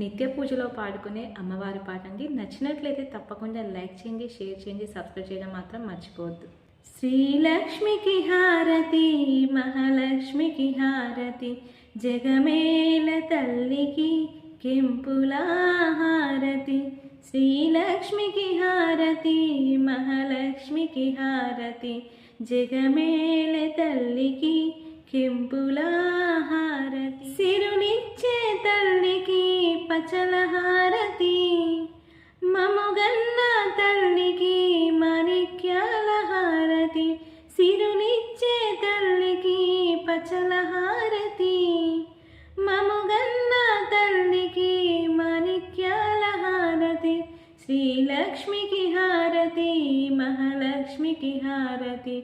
నిత్య పూజలో పాడుకునే అమ్మవారి పాట అండి. నచ్చినట్లయితే తప్పకుండా లైక్ చేయండి, షేర్ చేయండి, సబ్స్క్రైబ్ చేయడం మాత్రం మర్చిపోవద్దు. శ్రీలక్ష్మికి హారతి, మహాలక్ష్మికి హారతి, జగమేల తల్లికి కెంపుల హారతి. శ్రీలక్ష్మికి హారతి, మహాలక్ష్మికి హారతి, జగమేల తల్లికి కెంపుల హారతి. సిరులిచ్చే తల్లికి పచల హారతి, మముగన్న తల్లికి మాణిక్యాల హారతి. సిరులిచ్చే తల్లికి పచల హారతి, మముగన్న తల్లికి మాణిక్యాల హారతి. శ్రీలక్ష్మికి హారతి, మహాలక్ష్మికి హారతి,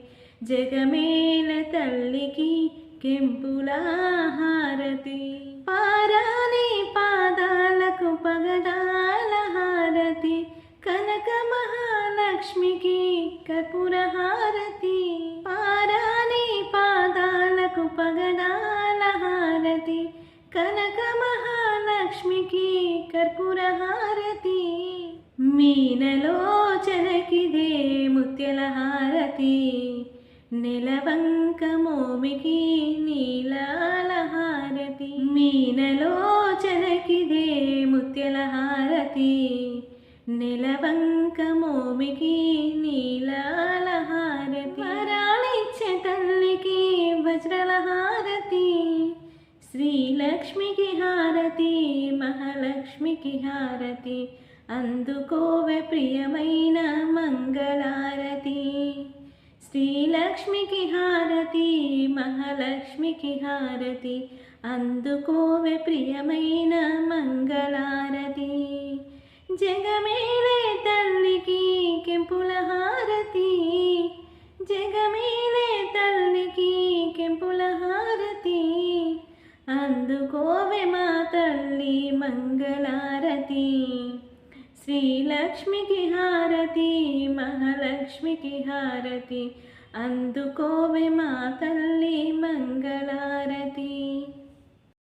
జగమేల తల్లికి కెంపుల హారతి. పారాని పాదాలకు పగడాల హారతి, కనక మహాలక్ష్మికి కర్పూర హారతి. పారాని పాదాలకు పగడాల హారతి, కనక మహాలక్ష్మికి కర్పూర హారతి. మీనలోచనకిదే ముత్యల హారతి, నెలవంక మోమికి నీలాల హారతి. మీనలోచనకిదే ముత్యల హారతి, నెలవంక మోమికి నీలాల హారతి. వరాలిచ్చే తల్లికి వజ్రల హారతి. శ్రీలక్ష్మికి హారతి, మహాలక్ష్మికి హారతి, అందుకోవే ప్రియమైన మంగళారతి. శ్రీలక్ష్మికి హారతి, మహాలక్ష్మికి హారతి, అందుకోవే ప్రియమైన మంగళారతి. జగమేలే తల్లికి కెంపుల హారతి, జగమేలే తల్లికి కెంపుల హారతి, అందుకోవే మా తల్లి మంగళారతి. శ్రీలక్ష్మికి హారతి, మహాలక్ష్మికి హారతి, అందుకోవే మా తల్లి మంగళారతి.